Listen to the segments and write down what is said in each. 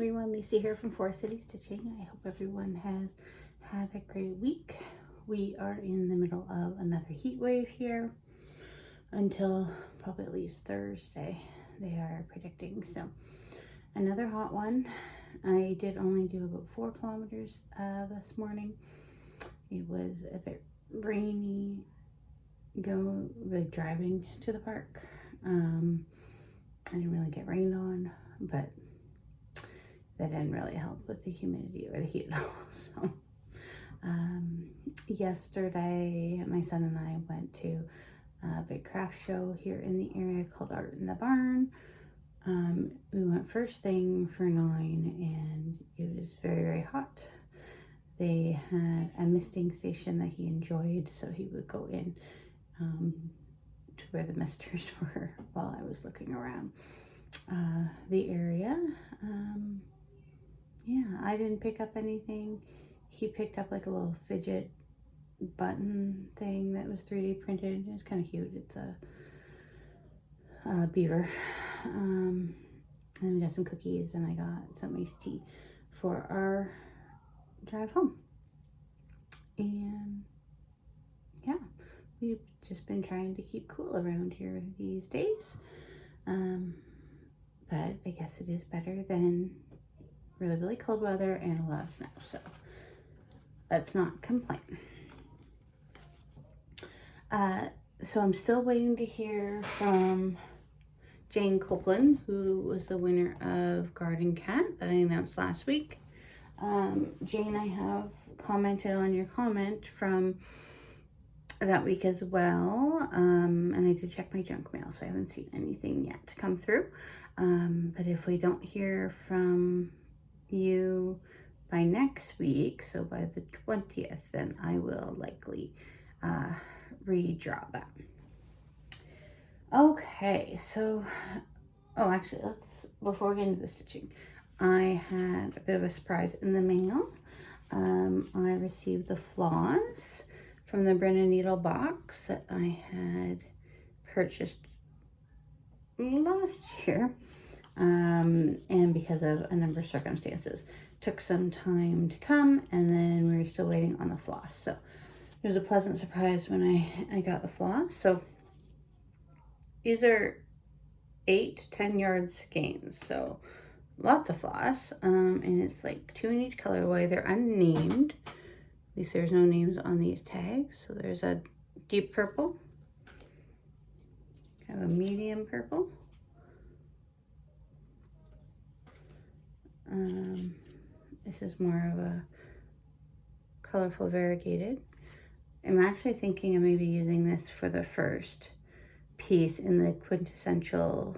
everyone, Lisa here from Forest City Stitching. I hope everyone has had a great week. We are in the middle of another heat wave here until probably at least Thursday, they are predicting. So another hot one. I did only do about 4 kilometers this morning. It was a bit rainy driving to the park. I didn't really get rained on, but that didn't really help with the humidity or the heat at all. So yesterday my son and I went to a big craft show here in the area called Art in the Barn. We went first thing for 9 and it was very, very hot. They had a misting station that he enjoyed, so he would go in to where the misters were while I was looking around the area. Yeah, I didn't pick up anything. He picked up like a little fidget button thing that was 3D printed. It was kind of cute. It's a beaver. And we got some cookies and I got some iced tea for our drive home. And yeah, we've just been trying to keep cool around here these days. But I guess it is better than really, really cold weather and a lot of snow. So let's not complain. So I'm still waiting to hear from Jane Copeland, who was the winner of Garden Cat that I announced last week. Jane, I have commented on your comment from that week as well, and I did check my junk mail, so I haven't seen anything yet to come through. But if we don't hear from you by next week, so by the 20th, then I will likely redraw that. Okay, so actually, before we get into the stitching, I had a bit of a surprise in the mail. I received the Floss from the Brennan Needle box that I had purchased last year, and because of a number of circumstances, took some time to come, and then we were still waiting on the Floss. So it was a pleasant surprise when I got the Floss. So these are 8-10 yard skeins, so lots of floss, and it's like 2 in each colorway. They're unnamed. At least there's no names on these tags. So there's a deep purple, kind of a medium purple, this is more of a colorful variegated. I'm actually thinking of maybe using this for the first piece in the quintessential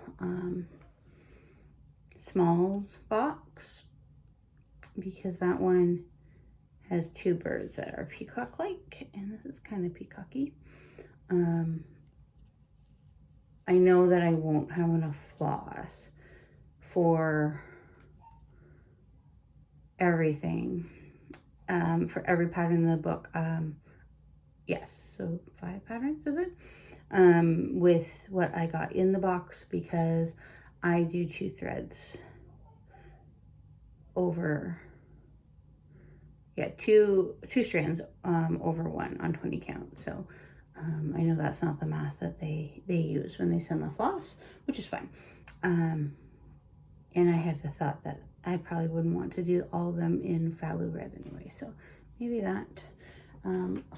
smalls box, because that one has 2 birds that are peacock-like, and this is kind of peacocky. I know that I won't have enough floss for everything, for every pattern in the book. Yes, so 5 patterns, is it? With what I got in the box, because I do 2 threads over, two strands over 1 on 20 count. So I know that's not the math that they use when they send the floss, which is fine. And I had the thought that I probably wouldn't want to do all of them in Falu red anyway, so maybe that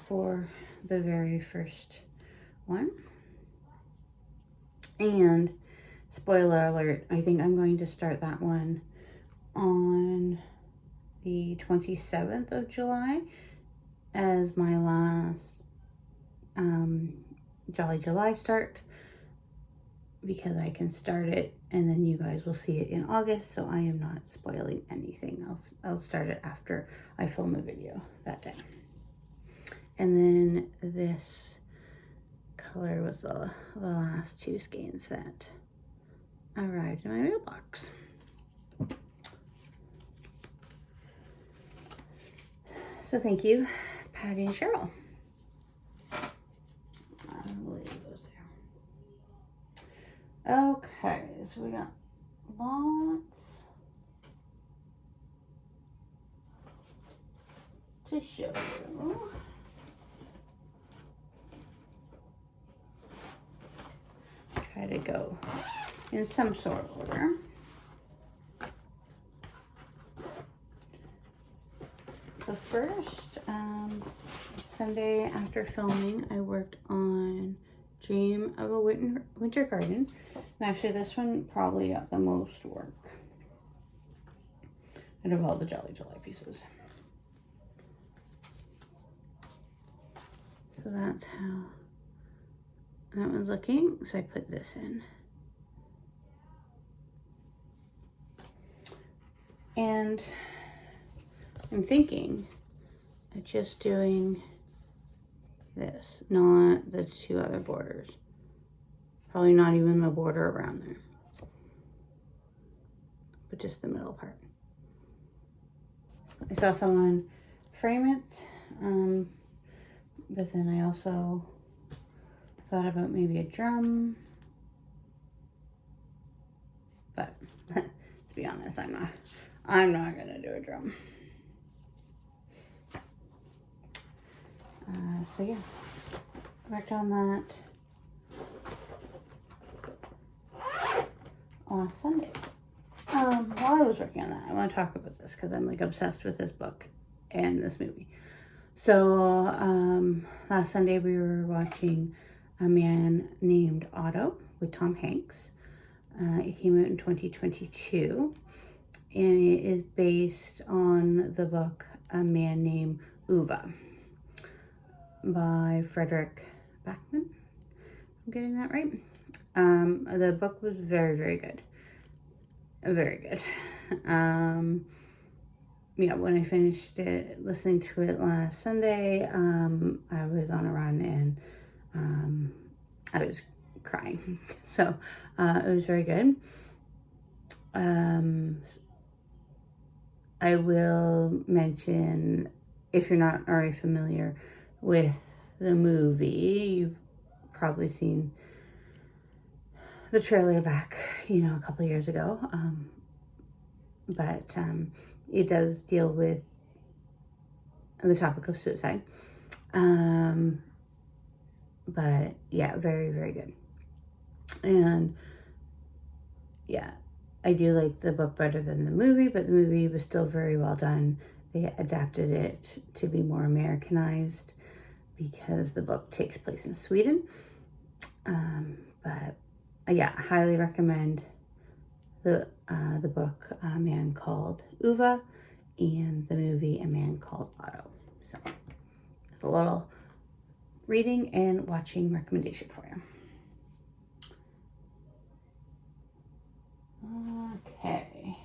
for the very first one. And spoiler alert, I think I'm going to start that one on the 27th of July as my last Jolly July start, because I can start it and then you guys will see it in August, so I am not spoiling anything. I'll start it after I film the video that day. And then this color was the last 2 skeins that arrived in my mailbox. So thank you, Patty and Cheryl. I will leave those there. Okay, so we got lots to show you. Try to go in some sort of order. The first Sunday after filming, I worked on Dream of a Winter Garden. And actually this one probably got the most work out of all the Jolly July pieces. So that's how that one's looking. So I put this in. And I'm thinking of just doing this, not the two other borders. Probably not even the border around there, but just the middle part. I saw someone frame it, but then I also thought about maybe a drum. But to be honest, I'm not gonna do a drum. So yeah, worked on that last Sunday. While I was working on that, I want to talk about this because I'm like obsessed with this book and this movie. So last Sunday we were watching A Man Named Otto with Tom Hanks. It came out in 2022, and it is based on the book A Man Named Uva by Frederick Backman. I'm getting that right. The book was very, very good. Very good. Yeah, when I finished it, listening to it last Sunday, I was on a run and I was crying. So it was very good. I will mention, if you're not already familiar with the movie, you've probably seen the trailer back, a couple of years ago. But it does deal with the topic of suicide. But yeah, very, very good. And yeah, I do like the book better than the movie, but the movie was still very well done. They adapted it to be more Americanized because the book takes place in Sweden. But yeah, I highly recommend the book A Man Called Uva and the movie A Man Called Otto. So it's a little reading and watching recommendation for you. Okay.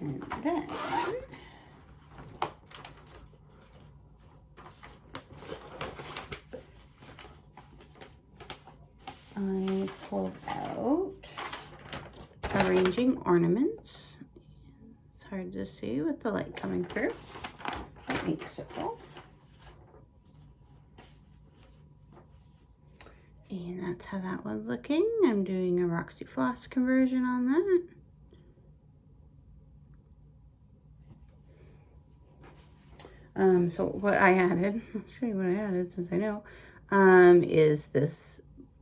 And then I pulled out Arranging Ornaments. It's hard to see with the light coming through. Ink circle. And that's how that one's looking. I'm doing a Roxy Floss conversion on that. So what I added, I'll show you what I added since I know, is this.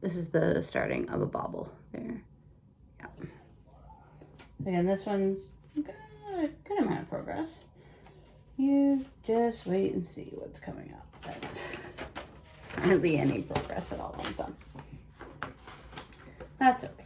This is the starting of a bauble there. Yeah. Again, this one's got a good amount of progress. You just wait and see what's coming up. But hardly any progress at all on some. That's okay.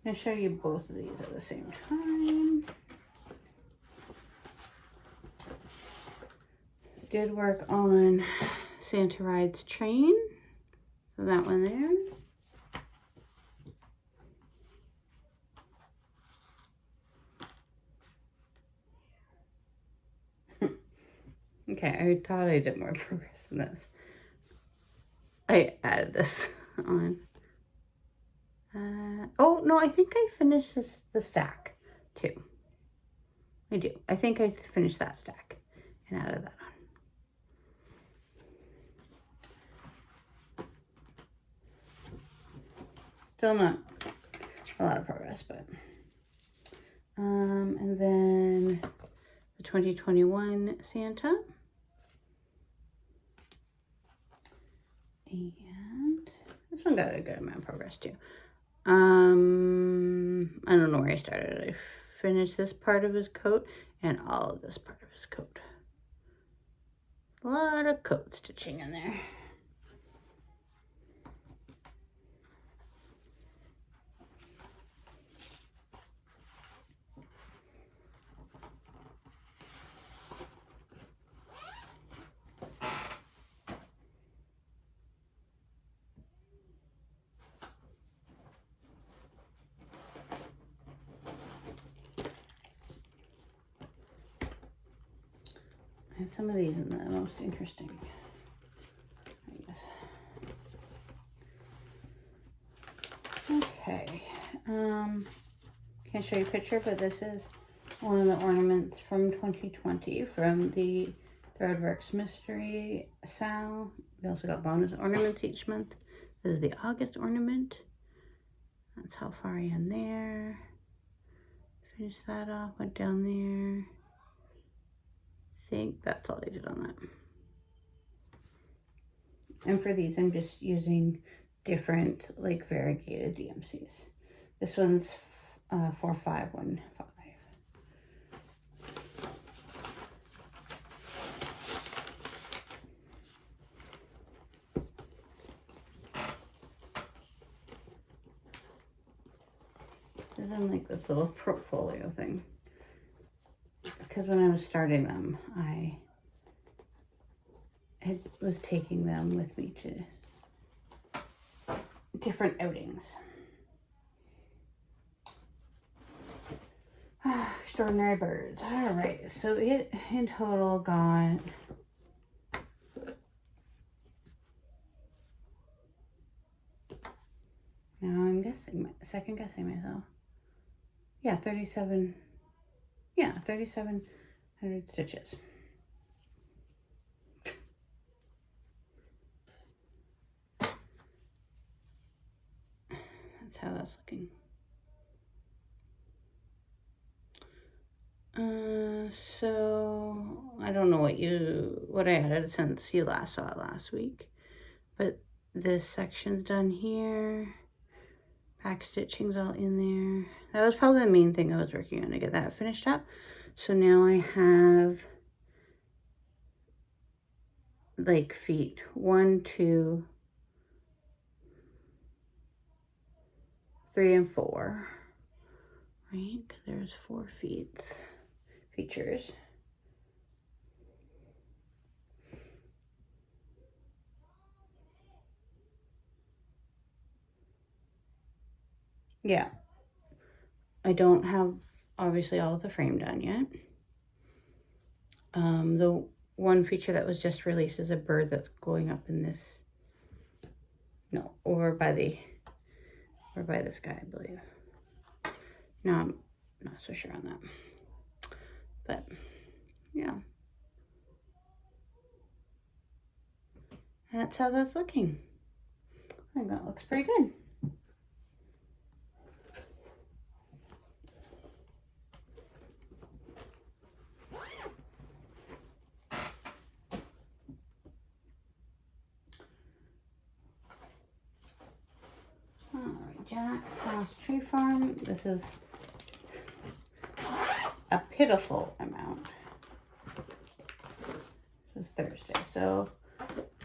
I'm going to show you both of these at the same time. Did work on Santa Rides Train. So that one there. Okay, I thought I did more progress than this. I added this on. Oh, no, I think I finished the stack, too. I I do. I think I finished that stack and added that on. Still not a lot of progress, but and then the 2021 Santa. And this one got a good amount of progress too. I don't know where I started. I finished this part of his coat and all of this part of his coat. A lot of coat stitching in there. And some of these are the most interesting, I guess. Okay, can't show you a picture, but this is one of the ornaments from 2020 from the Threadworks Mystery Sal. We also got bonus ornaments each month. This is the August ornament. That's how far I am there. Finish that off, went down there. I think that's all I did on that. And for these, I'm just using different, like, variegated DMCs. This one's 4515. This is in like this little portfolio thing. Because when I was starting them, I was taking them with me to different outings. Extraordinary Birds. All right, so it in total got now I'm guessing, second guessing myself. Yeah, 37. Yeah, 3,700 stitches. That's how that's looking. So I don't know what I added since you last saw it last week, but this section's done here. Back stitching's all in there. That was probably the main thing I was working on to get that finished up. So now I have like feet 1, 2, 3, and 4. Right? There's 4 features. Yeah. I don't have obviously all of the frame done yet. The one feature that was just released is a bird that's going up in this, no, over by this guy, I believe. No, I'm not so sure on that. But yeah. That's how that's looking. I think that looks pretty good. Alright, Jack Floss Tree Farm. This is a pitiful amount. It was Thursday, so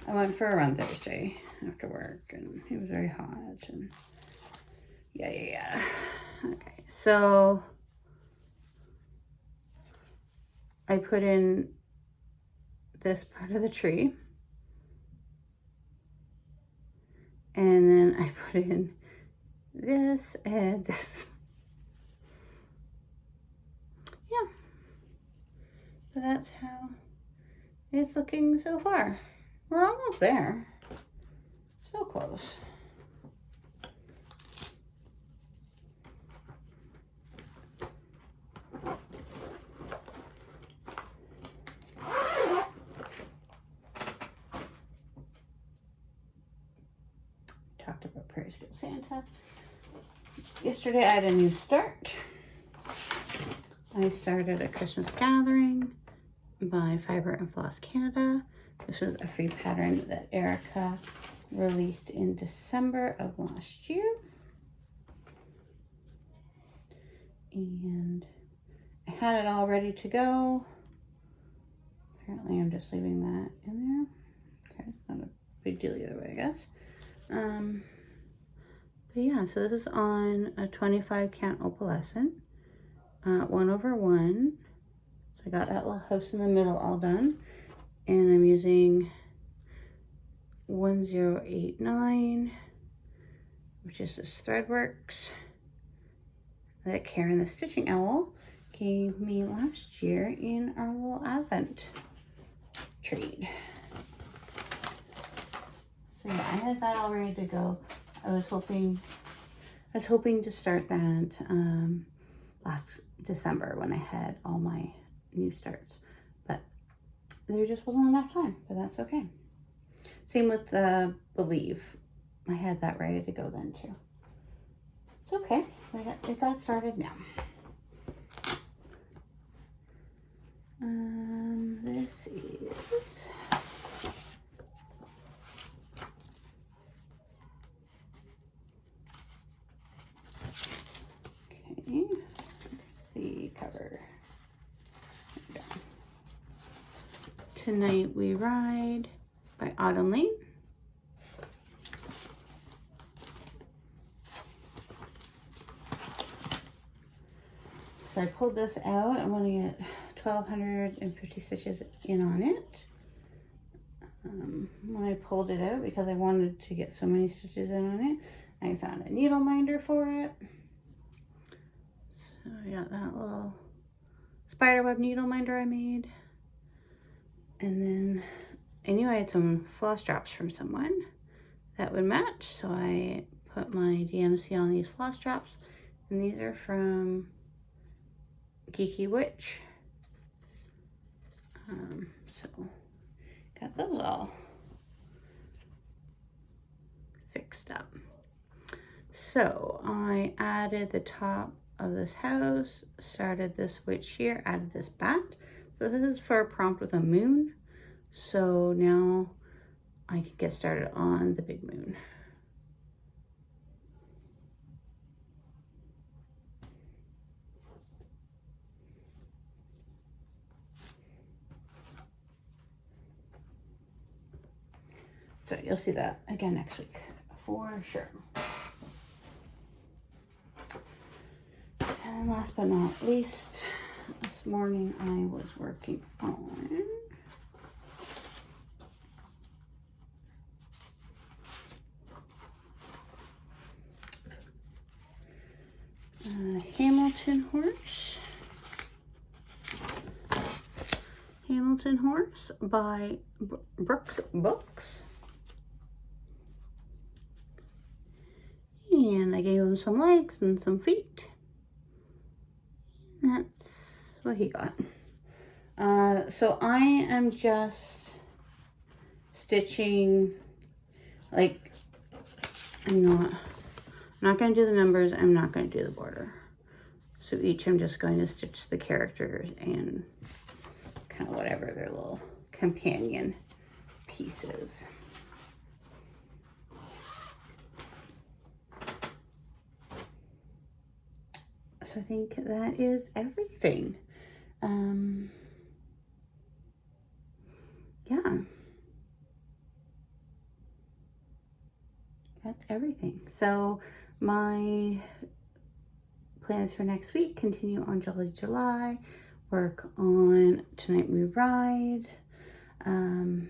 I went for a run Thursday after work, and it was very hot, and yeah. Okay, so I put in this part of the tree, and then I put in this and this. Yeah, so that's how it's looking so far. We're almost there. So close. talked about Prairie School Santa. Yesterday I had a new start. I started a Christmas gathering by Fiber and Floss Canada. This was a free pattern that Erica released in December of last year. And I had it all ready to go. Apparently I'm just leaving that in there. Okay, not a big deal either way, I guess. But yeah, so this is on a 25 count opalescent, 1/1. So I got that little house in the middle all done, and I'm using 1089, which is this Threadworks that Karen the Stitching Owl gave me last year in our little Advent trade. So yeah, I had that all ready to go. I was hoping to start that last December when I had all my new starts, but there just wasn't enough time, but that's okay. Same with Believe. I had that ready to go then too. It's okay. It got started now. This is okay. Here's the cover. There we go. Tonight We Ride by Autumn Lane. So I pulled this out. I want to get 1,250 stitches in on it. When I pulled it out, because I wanted to get so many stitches in on it, I found a needle minder for it. So I got that little spiderweb needle minder I made. And then I knew I had some floss drops from someone that would match, so I put my DMC on these floss drops, and these are from Geeky Witch. So got those all fixed up. So I added the top of this house, started this witch here, added this bat. So this is for a prompt with a moon. So now I can get started on the big moon. So you'll see that again next week for sure. And last but not least, this morning I was working on Hamilton Horse by Brooks Books. And I gave him some legs and some feet. That's what he got. So I am just stitching, like, I'm not going to do the numbers. I'm not going to do the border. So each I'm just going to stitch the characters and kind of whatever their little companion pieces. So I think that is everything. Yeah. That's everything. So my plans for next week continue on Jolly July, work on Tonight We Ride, and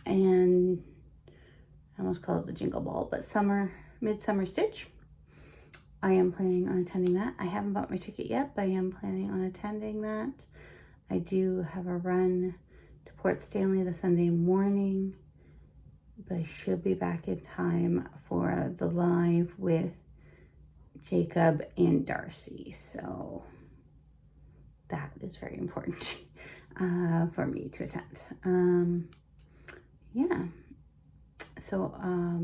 I almost call it the Jingle Ball, but Midsummer Stitch. I am planning on attending that. I haven't bought my ticket yet, but I am planning on attending that. I do have a run to Port Stanley the Sunday morning, but I should be back in time for the live with Jacob and Darcy. So that is very important for me to attend. Yeah. So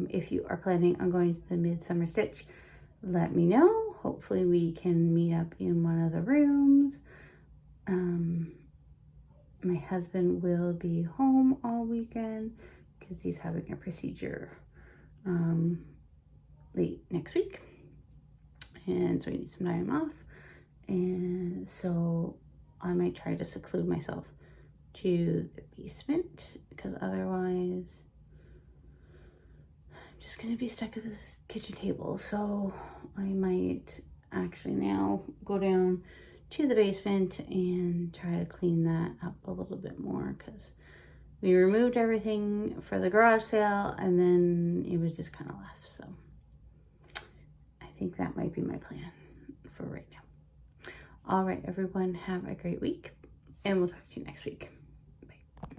if you are planning on going to the midsummer stitch, let me know. Hopefully we can meet up in one of the rooms. My husband will be home all weekend because he's having a procedure late next week. And so we need some time off. And so I might try to seclude myself to the basement because otherwise I'm just going to be stuck at this kitchen table. So I might actually now go down to the basement and try to clean that up a little bit more because we removed everything for the garage sale and then it was just kind of left. So I think that might be my plan for right now. All right, everyone, have a great week and we'll talk to you next week.